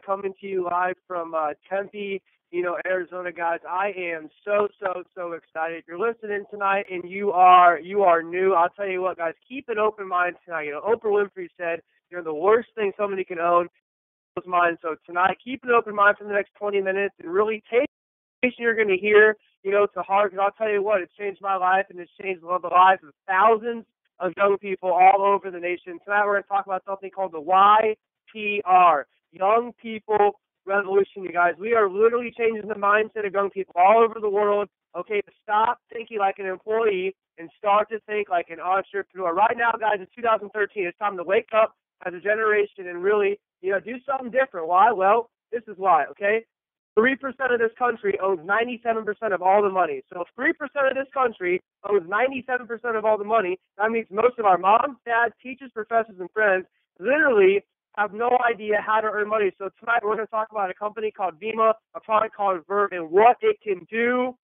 coming to you live from Tempe, Arizona, guys. I am so excited. If you're listening tonight and you are new, I'll tell you what, guys, keep an open mind tonight. Oprah Winfrey said, the worst thing somebody can own is mind. So tonight, keep an open mind for the next 20 minutes and really take the information you're going to hear, to heart. Because I'll tell you what, it's changed my life and it's changed the lives of thousands of young people all over the nation. Tonight, we're going to talk about something called the YPR, Young People Revolution, you guys. We are literally changing the mindset of young people all over the world, to stop thinking like an employee and start to think like an entrepreneur. Right now, guys, it's 2013. It's time to wake up as a generation and really, do something different. Why? Well, this is why, 3% of this country owns 97% of all the money. So if 3% of this country owns 97% of all the money, that means most of our moms, dads, teachers, professors, and friends literally have no idea how to earn money. So tonight we're going to talk about a company called Vemma, a product called Verve, and what it can do,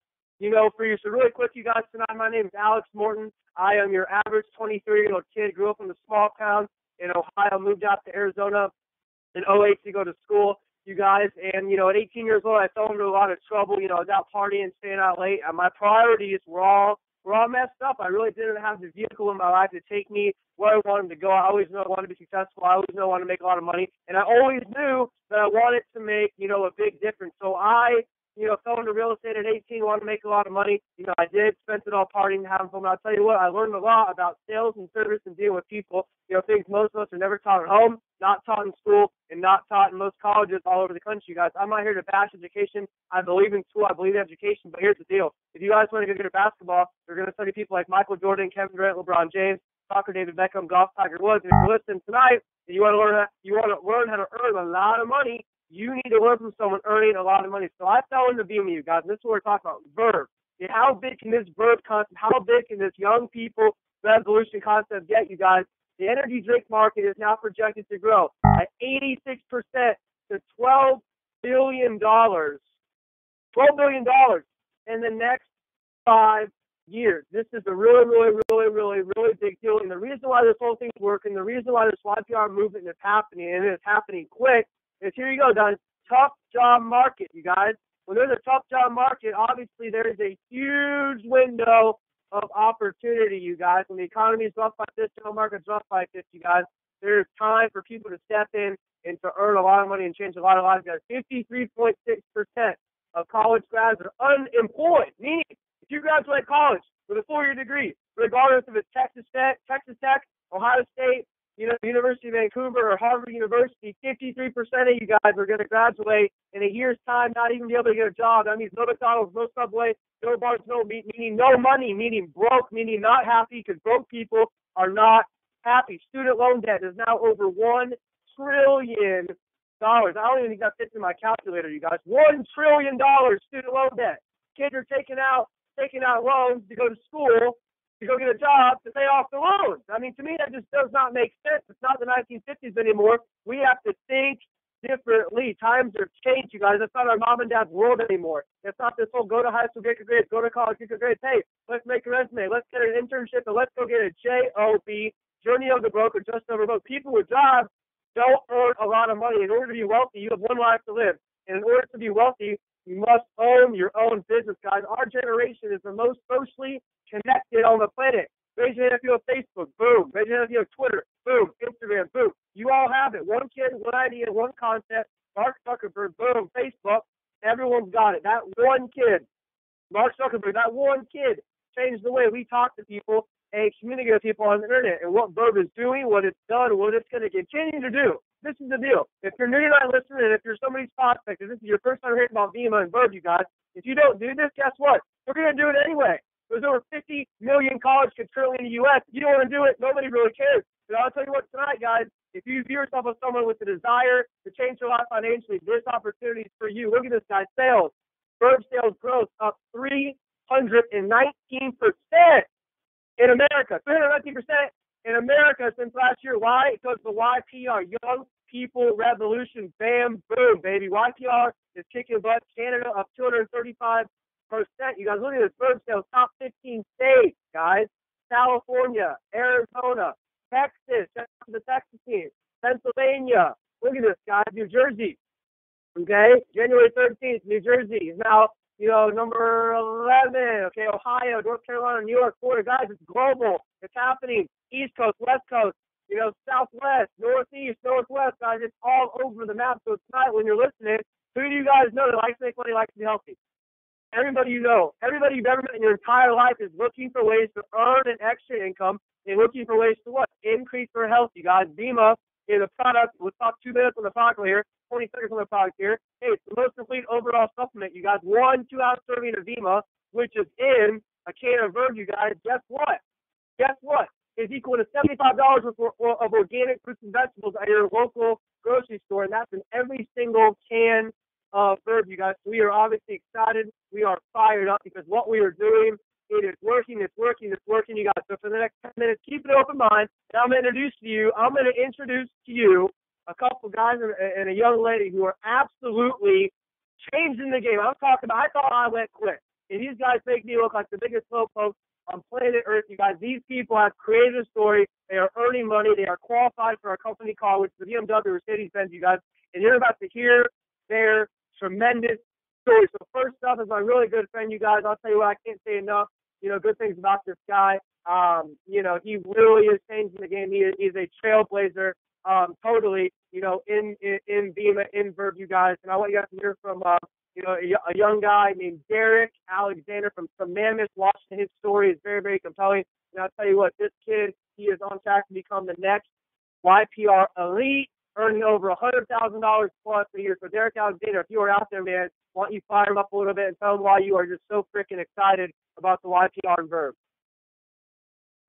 for you. So really quick, you guys, tonight my name is Alex Morton. I am your average 23-year-old kid, grew up in a small town in Ohio, moved out to Arizona in '08 to go to school, you guys. And, at 18 years old, I fell into a lot of trouble. I was out partying, staying out late, and my priorities were all messed up. I really didn't have the vehicle in my life to take me where I wanted to go. I always knew I wanted to be successful. I always knew I wanted to make a lot of money. And I always knew that I wanted to make, a big difference. So I, fell into real estate at 18, wanted to make a lot of money. I did, spent it all partying, having fun. I'll tell you what, I learned a lot about sales and service and dealing with people. Things most of us are never taught at home, not taught in school, and not taught in most colleges all over the country, you guys. I'm not here to bash education. I believe in school. I believe in education. But here's the deal. If you guys want to get good at basketball, you're going to study people like Michael Jordan, Kevin Durant, LeBron James, soccer, David Beckham, golf, Tiger Woods. And if you're listening tonight and you want to learn how to earn a lot of money, you need to learn from someone earning a lot of money. So I fell into Vemma, you guys. And this is what we're talking about, Verve. How big can this Verve concept, how big can this young people revolution concept get, you guys? The energy drink market is now projected to grow at 86% to $12 billion. $12 billion in the next 5 years. This is a really big deal. And the reason why this whole thing's working, the reason why this YPR movement is happening, and it's happening quick, is here you go, Don. Tough job market, you guys. When there's a tough job market, obviously there's a huge window of opportunity, you guys. When the economy is rough like this, the job market's rough like this, you guys, there's time for people to step in and to earn a lot of money and change a lot of lives, guys. 53.6% of college grads are unemployed, meaning if you graduate college with a 4-year degree, regardless if it's Texas Tech, Ohio State, University of Vancouver, or Harvard University, 53% of you guys are going to graduate in a year's time, not even be able to get a job. That means no McDonald's, no Subway, no bars, no meat, meaning no money, meaning broke, meaning not happy, because broke people are not happy. Student loan debt is now over $1 trillion. I don't even think that fits in my calculator, you guys. $1 trillion student loan debt. Kids are taking out loans to go to school, to go get a job, to pay off the loans. I mean, to me, that just does not make sense. It's not the 1950s anymore. We have to think differently. Times have changed, you guys. It's not our mom and dad's world anymore. It's not this whole go to high school, get good grades, go to college, get good grades. Hey, let's make a resume. Let's get an internship, and let's go get a JOB, Journey of the Broke, or Just Over Broke. People with jobs don't earn a lot of money. In order to be wealthy, you have one life to live. And in order to be wealthy, you must own your own business, guys. Our generation is the most socially connected on the planet. Raise your hand if you have Facebook, boom. Raise your hand if you have Twitter, boom. Instagram, boom. You all have it. One kid, one idea, one concept. Mark Zuckerberg, boom. Facebook, everyone's got it. That one kid, Mark Zuckerberg, that one kid changed the way we talk to people and communicate with people on the internet. And what Verve is doing, what it's done, what it's going to continue to do. This is the deal. If you're new, you're not listening, and if you're somebody's prospect, if this is your first time hearing about Vemma and Verve, you guys, if you don't do this, guess what? We're going to do it anyway. There's over 50 million college kids currently in the U.S. If you don't want to do it, nobody really cares. But I'll tell you what tonight, guys, if you view yourself as someone with the desire to change your life financially, this opportunity is for you. Look at this, guys. Sales. Verve sales growth up 319% in America. 319% in America since last year. Why? Because the YPR, Young People Revolution. Bam, boom, baby. YPR is kicking butt. Canada up 235%. You guys, look at this. Verve sales, top 15 states, guys. California, Arizona, Texas, shout out to the Texas team, Pennsylvania. Look at this, guys. New Jersey, Okay, January 13th, New Jersey is now, number 11. Okay, Ohio, North Carolina, New York, Florida. Guys, it's global. It's happening. East Coast, West Coast, Southwest, Northeast, Northwest. Guys, it's all over the map. So tonight when you're listening, who do you guys know that likes to make money, likes to be healthy? Everybody you know, everybody you've ever met in your entire life is looking for ways to earn an extra income and looking for ways to what? Increase their health, you guys. Vemma is a product. We'll talk 2 minutes on the product here, 20 seconds on the product here. Hey, it's the most complete overall supplement, you guys. 1 2-ounce serving of Vemma, which is in a can of Verve, you guys. Guess what? Guess what? Is equal to $75 worth of organic fruits and vegetables at your local grocery store, and that's in every single can Verve, you guys. So we are obviously excited. We are fired up because what we are doing, it is working, it's working, it's working, you guys. So for the next 10 minutes, keep an open mind. And I'm going to introduce to you a couple guys and a young lady who are absolutely changing the game. I thought I went quick. And these guys make me look like the biggest slowpoke on planet Earth, you guys. These people have created a story. They are earning money. They are qualified for a company car, which is the BMW Mercedes-Benz, you guys. And you're about to hear their tremendous story. So first up is my really good friend, you guys. I'll tell you what, I can't say enough, good things about this guy. He really is changing the game. He is a trailblazer, totally, in Vemma, in Verve, you guys. And I want you guys to hear from, a young guy named Derek Alexander from Mammoth, Washington. His story is very, very compelling. And I'll tell you what, this kid, he is on track to become the next YPR elite, earning over $100,000 plus a year. So Derek Alexander, if you are out there, man, why don't you fire him up a little bit and tell him why you are just so freaking excited about the YPR and Verve.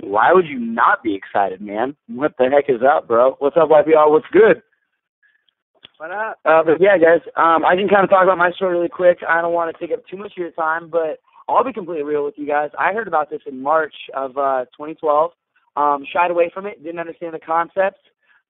Why would you not be excited, man? What the heck is up, bro? What's up, YPR? What's good? What up? But yeah, guys, I can kind of talk about my story really quick. I don't want to take up too much of your time, but I'll be completely real with you guys. I heard about this in March of 2012. Shied away from it, didn't understand the concepts.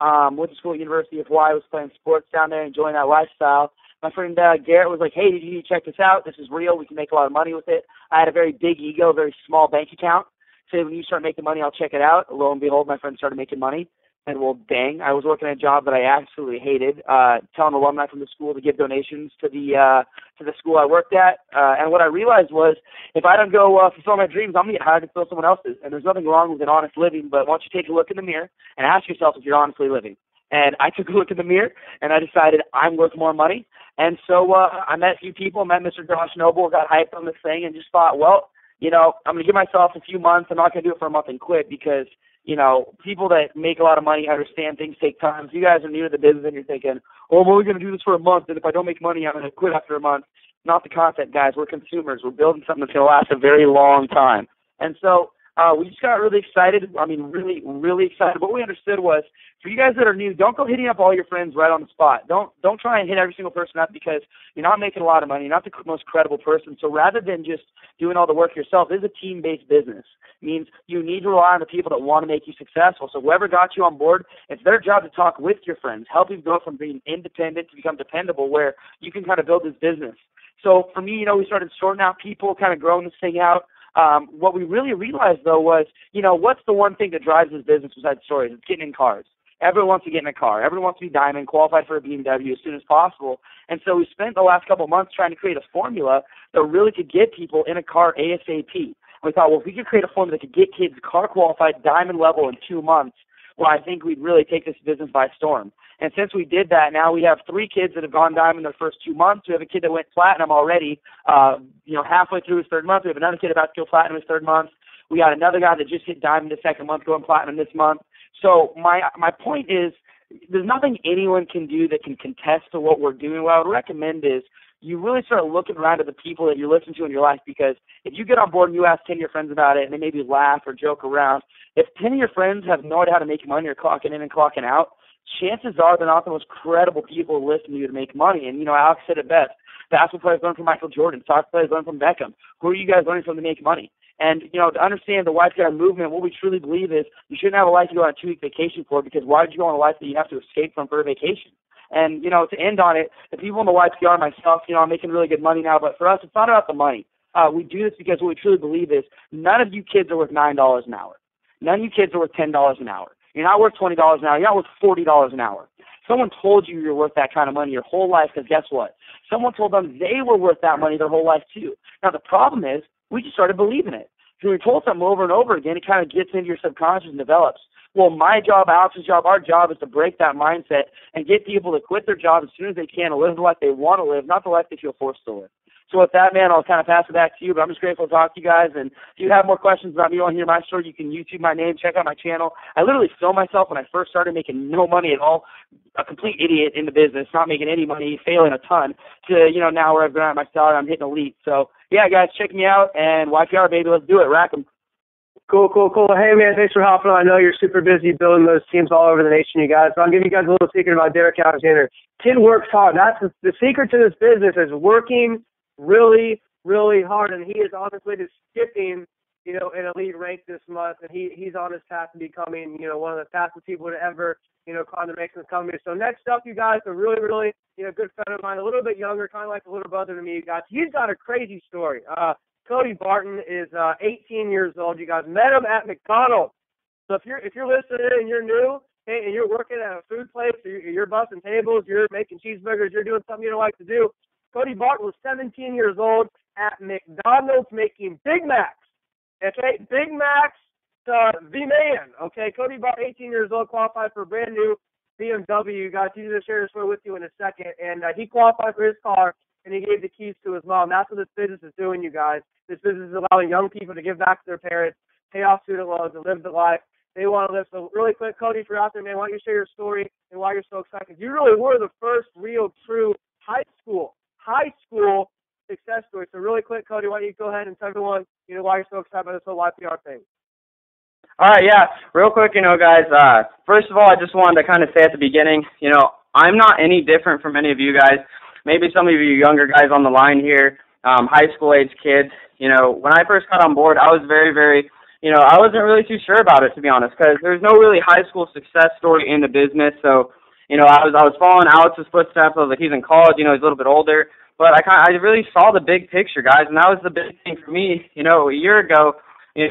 Went to school at University of Hawaii, was playing sports down there, enjoying that lifestyle. My friend Garrett was like, hey, did you check this out? This is real. We can make a lot of money with it. I had a very big ego, very small bank account. So when you start making money, I'll check it out. Lo and behold, my friend started making money. And well, dang, I was working a job that I absolutely hated, telling alumni from the school to give donations to the school I worked at. And what I realized was, if I don't go fulfill my dreams, I'm going to get hired to fill someone else's. And there's nothing wrong with an honest living, but why don't you take a look in the mirror and ask yourself if you're honestly living. And I took a look in the mirror, and I decided I'm worth more money. And so I met a few people, met Mr. Josh Noble, got hyped on this thing, and just thought, well, I'm going to give myself a few months. I'm not going to do it for a month and quit because, people that make a lot of money understand things take time. So you guys are new to the business, and you're thinking, oh, I'm only going to do this for a month, and if I don't make money, I'm going to quit after a month. Not the concept, guys. We're consumers. We're building something that's going to last a very long time. And so we just got really excited. I mean, really, really excited. What we understood was, for you guys that are new, don't go hitting up all your friends right on the spot. Don't try and hit every single person up because you're not making a lot of money. You're not the most credible person. So rather than just doing all the work yourself, this is a team-based business. It means you need to rely on the people that want to make you successful. So whoever got you on board, it's their job to talk with your friends, help you go from being independent to become dependable, where you can kind of build this business. So for me, we started sorting out people, kind of growing this thing out. What we really realized, though, was, what's the one thing that drives this business besides stories? It's getting in cars. Everyone wants to get in a car. Everyone wants to be diamond, qualified for a BMW as soon as possible. And so we spent the last couple of months trying to create a formula that really could get people in a car ASAP. We thought, well, if we could create a formula that could get kids car qualified diamond level in 2 months, well, I think we'd really take this business by storm. And since we did that, now we have 3 kids that have gone diamond their first 2 months. We have a kid that went platinum already, halfway through his 3rd month. We have another kid about to go platinum his 3rd month. We got another guy that just hit diamond his 2nd month, going platinum this month. So my point is, there's nothing anyone can do that can contest to what we're doing. What I would recommend is you really start looking around at the people that you listen to in your life, because if you get on board and you ask 10 of your friends about it and they maybe laugh or joke around, if 10 of your friends have no idea how to make money or clocking in and clocking out, chances are they're not the most credible people to listen to you to make money. And, Alex said it best. Basketball players learn from Michael Jordan. Soccer players learn from Beckham. Who are you guys learning from to make money? And, to understand the YPR movement, what we truly believe is you shouldn't have a life you go on a 2-week vacation for, because why would you go on a life that you have to escape from for a vacation? And, to end on it, the people in the YPR, myself, I'm making really good money now, but for us, it's not about the money. We do this because what we truly believe is none of you kids are worth $9 an hour. None of you kids are worth $10 an hour. You're not worth $20 an hour. You're not worth $40 an hour. Someone told you you're worth that kind of money your whole life, because guess what? Someone told them they were worth that money their whole life too. Now, the problem is we just started believing it. When you're told something over and over again, it kind of gets into your subconscious and develops. Well, my job, Alex's job, our job is to break that mindset and get people to quit their job as soon as they can and live the life they want to live, not the life they feel forced to live. So with that, man, I'll kind of pass it back to you, but I'm just grateful to talk to you guys. And if you have more questions about me, you want to hear my story, you can YouTube my name, check out my channel. I literally filmed myself when I first started making no money at all, a complete idiot in the business, not making any money, failing a ton, to, now where I've been at my salary, I'm hitting elite. So, yeah, guys, check me out, and YPR, baby, let's do it. Rack 'em. Cool. Hey, man, thanks for hopping on. I know you're super busy building those teams all over the nation, you guys. But I'll give you guys a little secret about Derek Alexander. Kid works hard. That's the secret to this business, is working really, really hard. And he is on his way to skipping, an elite rank this month. And he's on his path to becoming, one of the fastest people to ever, climb the ranks in the company. So next up, you guys, a really, really, good friend of mine, a little bit younger, kind of like a little brother to me, you guys. He's got a crazy story. Cody Barton is 18 years old. You guys met him at McDonald's. So if you're listening and you're new, and you're working at a food place, or you're bussing tables, you're making cheeseburgers, you're doing something you don't like to do, Cody Barton was 17 years old at McDonald's making Big Macs. Okay, Big Macs to the man. Okay, Cody Barton, 18 years old, qualified for a brand new BMW. You guys, he's going to share this story with you in a second. And he qualified for his car, and he gave the keys to his mom. That's what this business is doing, you guys. This business is allowing young people to give back to their parents, pay off student loans, and live the life they want to live. So really quick, Cody, if you're out there, man, why don't you share your story and why you're so excited? You really were the first real, true high school success story. So really quick, Cody, why don't you go ahead and tell everyone, why you're so excited about this whole YPR thing. All right, yeah, real quick, guys, first of all, I just wanted to kind of say at the beginning, I'm not any different from any of you guys. Maybe some of you younger guys on the line here, high school age kids, when I first got on board, I was very, very, I wasn't really too sure about it, to be honest, because there's no really high school success story in the business. So, I was following Alex's footsteps. I was like, he's in college, he's a little bit older, but I really saw the big picture, guys, and that was the big thing for me, a year ago,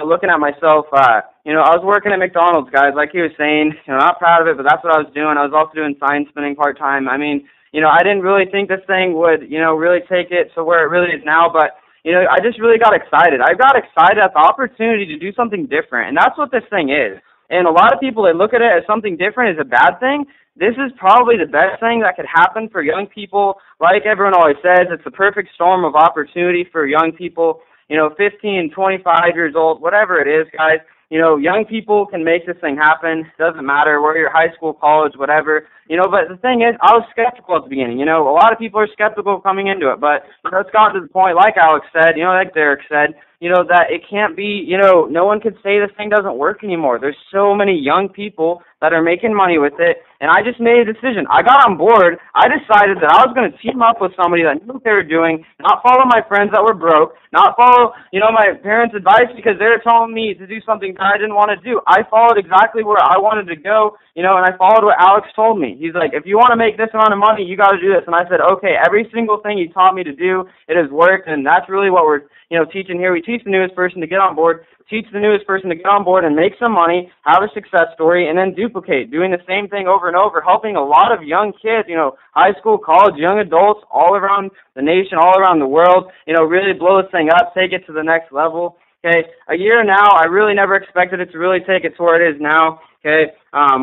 looking at myself, I was working at McDonald's, guys, like he was saying, not proud of it, but that's what I was doing. I was also doing sign spinning part-time. I mean, I didn't really think this thing would, really take it to where it really is now, but, I just really got excited. I got excited at the opportunity to do something different, and that's what this thing is. And a lot of people, they look at it as something different as a bad thing. This is probably the best thing that could happen for young people. Like everyone always says, it's the perfect storm of opportunity for young people, 15, 25 years old, whatever it is, guys. Young people can make this thing happen. Doesn't matter where you're, high school, college, whatever. But the thing is, I was skeptical at the beginning. A lot of people are skeptical coming into it. But, it's gotten to the point, like Alex said, like Derek said, that it can't be, no one could say this thing doesn't work anymore. There's so many young people that are making money with it. And I just made a decision. I got on board. I decided that I was going to team up with somebody that knew what they were doing, not follow my friends that were broke, not follow, my parents' advice because they were telling me to do something that I didn't want to do. I followed exactly where I wanted to go, and I followed what Alex told me. He's like, if you want to make this amount of money, you got to do this. And I said, okay, every single thing he taught me to do, it has worked, and that's really what we're, teaching here. We teach the newest person to get on board, teach the newest person to get on board and make some money, have a success story, and then duplicate, doing the same thing over and over, helping a lot of young kids, high school, college, young adults, all around the nation, all around the world, really blow this thing up, take it to the next level. Okay, a year now, I really never expected it to really take it to where it is now. Okay,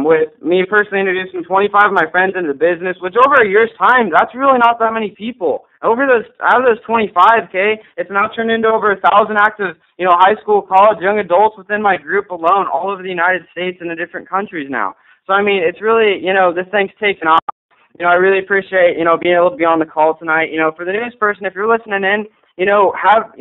with me personally introducing 25 of my friends into the business, which over a year's time, that's really not that many people. Out of those 25, okay, it's now turned into over 1,000 active, high school, college, young adults within my group alone, all over the United States and the different countries now. So, I mean, it's really, this thing's taken off. I really appreciate, being able to be on the call tonight. For the newest person, if you're listening in, have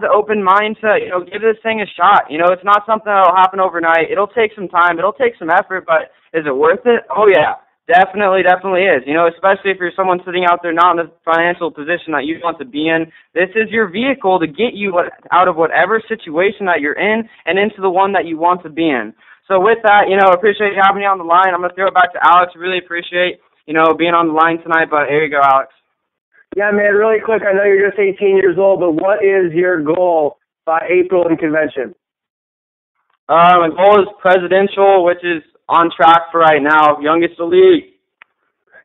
the open mind to, give this thing a shot. It's not something that'll happen overnight. It'll take some time. It'll take some effort, but is it worth it? Oh, yeah. Definitely is. Especially if you're someone sitting out there not in the financial position that you want to be in. This is your vehicle to get you out of whatever situation that you're in and into the one that you want to be in. So with that, appreciate you having me on the line. I'm going to throw it back to Alex. Really appreciate, being on the line tonight, but here you go, Alex. Yeah, man, really quick, I know you're just 18 years old, but what is your goal by April in convention? My goal is presidential, which is on track for right now, youngest elite.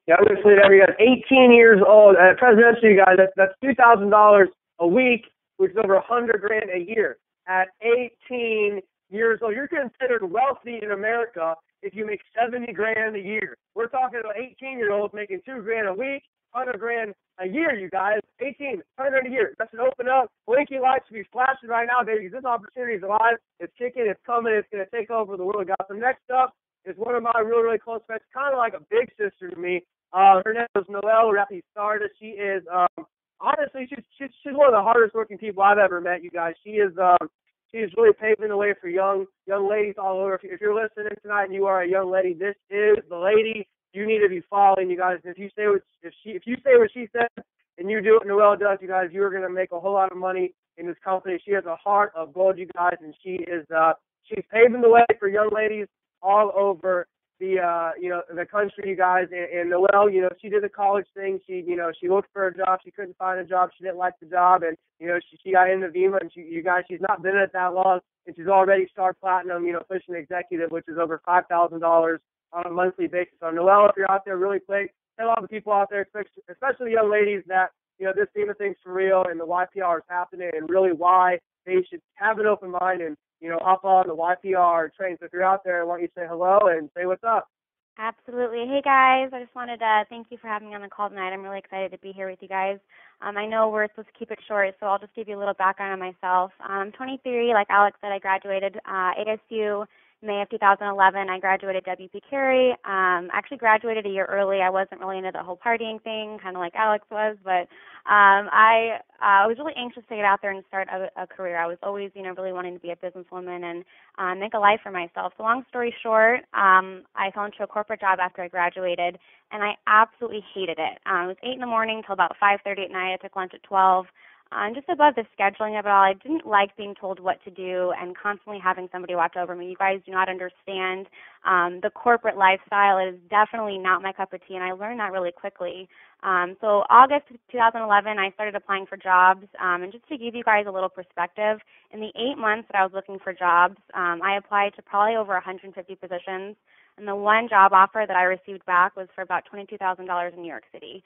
youngest leader ever, you guys, 18 years old, presidential, you guys, that's $2,000 a week, which is over $100,000 a year. At 18 years old, you're considered wealthy in America if you make $70,000 a year. We're talking about 18-year-olds making $2,000 a week, $100,000 a year, you guys. 18, $100,000 a year. That should open up. Blinky lights should be flashing right now, baby. This opportunity is alive. It's kicking. It's coming. It's going to take over the world, guys. So next up is one of my really, really close friends, kind of like a big sister to me. Her name is Noelle Rappy Stardust. She is, honestly, she's one of the hardest working people I've ever met, you guys. She is really paving the way for young ladies all over. If you're listening tonight and you are a young lady, this is the lady you need to be following, you guys. If you say what she said and you do what Noelle does, you guys, you are going to make a whole lot of money in this company. She has a heart of gold, you guys, and she's paving the way for young ladies all over the country, you guys. And Noelle, she did the college thing. She looked for a job. She couldn't find a job. She didn't like the job, and she got into Vemma. And she's not been in it that long, and she's already star platinum. Pushing executive, which is over $5,000 on a monthly basis. So Noelle, if you're out there, really quick, tell all the people out there, especially the young ladies, that this Vemma thing's for real, and the YPR is happening, and really why they should have an open mind and hop on the YPR train. So if you're out there, I want you to say hello and say what's up. Absolutely. Hey, guys. I just wanted to thank you for having me on the call tonight. I'm really excited to be here with you guys. I know we're supposed to keep it short, so I'll just give you a little background on myself. I'm 23. Like Alex said, I graduated ASU May of 2011. I graduated WP Carey. Actually graduated a year early. I wasn't really into the whole partying thing, kind of like Alex was, but I was really anxious to get out there and start a career. I was always, really wanting to be a businesswoman and make a life for myself. So long story short, I fell into a corporate job after I graduated, and I absolutely hated it. It was 8 in the morning till about 5:30 at night. I took lunch at 12. And just above the scheduling of it all, I didn't like being told what to do and constantly having somebody watch over me. You guys do not understand the corporate lifestyle. It is definitely not my cup of tea, and I learned that really quickly. So August 2011, I started applying for jobs. And just to give you guys a little perspective, in the 8 months that I was looking for jobs, I applied to probably over 150 positions. And the one job offer that I received back was for about $22,000 in New York City.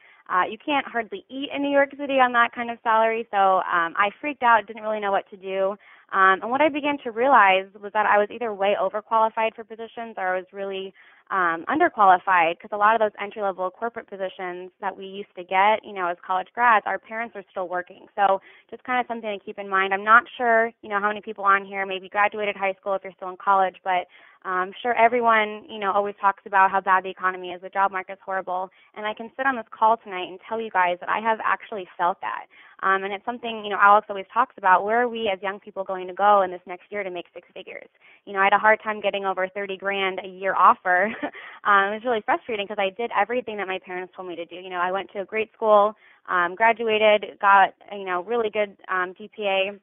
You can't hardly eat in New York City on that kind of salary, so I freaked out, didn't really know what to do. And what I began to realize was that I was either way overqualified for positions or I was really underqualified, because a lot of those entry-level corporate positions that we used to get, as college grads, our parents are still working. So just kind of something to keep in mind. I'm not sure, how many people on here maybe graduated high school if you're still in college, but I'm sure everyone, always talks about how bad the economy is. The job market's horrible. And I can sit on this call tonight and tell you guys that I have actually felt that. And it's something, Alex always talks about. Where are we as young people going to go in this next year to make six figures? I had a hard time getting over $30,000 a year offer. It was really frustrating because I did everything that my parents told me to do. I went to a great school, graduated, got, really good GPA,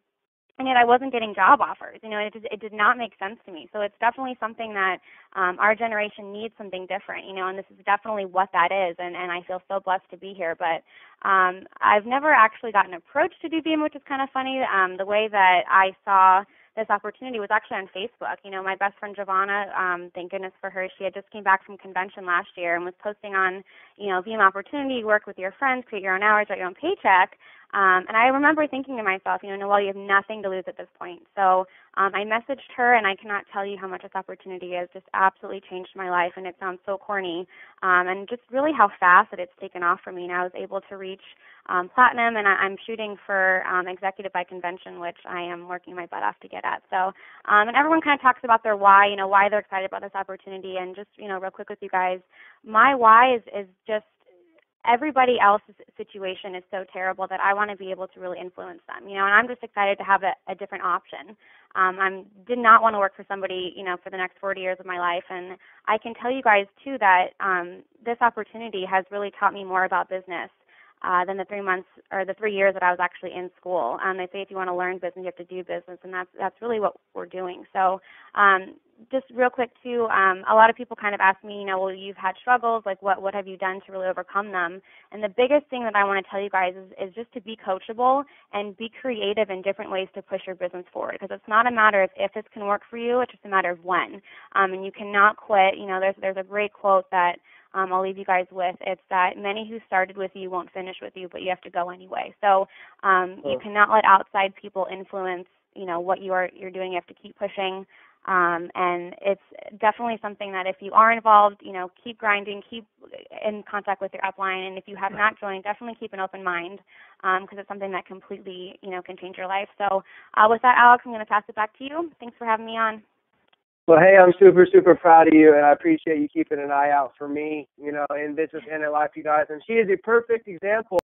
and yet I wasn't getting job offers. It did not make sense to me. So it's definitely something that our generation needs something different, and this is definitely what that is, and I feel so blessed to be here. But I've never actually gotten approached to do Vemma, which is kind of funny. The way that I saw this opportunity was actually on Facebook. My best friend Giovanna, thank goodness for her, she had just came back from convention last year and was posting on, Vemma opportunity, work with your friends, create your own hours, write your own paycheck. And I remember thinking to myself, Noelle, you have nothing to lose at this point. So I messaged her, and I cannot tell you how much this opportunity has just absolutely changed my life, and it sounds so corny, and just really how fast that it's taken off for me. And I was able to reach platinum, and I'm shooting for executive by convention, which I am working my butt off to get at. So, and everyone kind of talks about their why, why they're excited about this opportunity. And just, real quick with you guys, my why is just, everybody else's situation is so terrible that I want to be able to really influence them, and I'm just excited to have a different option. I did not want to work for somebody, for the next 40 years of my life, and I can tell you guys, too, that this opportunity has really taught me more about business than the 3 months or the 3 years that I was actually in school. They say if you want to learn business, you have to do business, and that's really what we're doing. So just real quick, too, a lot of people kind of ask me, well, you've had struggles, like what have you done to really overcome them? And the biggest thing that I want to tell you guys is just to be coachable and be creative in different ways to push your business forward, because it's not a matter of if this can work for you, it's just a matter of when. And you cannot quit. There's a great quote that I'll leave you guys with. It's that many who started with you won't finish with you, but you have to go anyway. So you cannot let outside people influence, what you're doing. You have to keep pushing. And it's definitely something that if you are involved, keep grinding, keep in contact with your upline. And if you have not joined, definitely keep an open mind, because it's something that completely, can change your life. So with that, Alex, I'm going to pass it back to you. Thanks for having me on. Well, hey, I'm super, super proud of you, and I appreciate you keeping an eye out for me, in business and in life, you guys. And she is a perfect example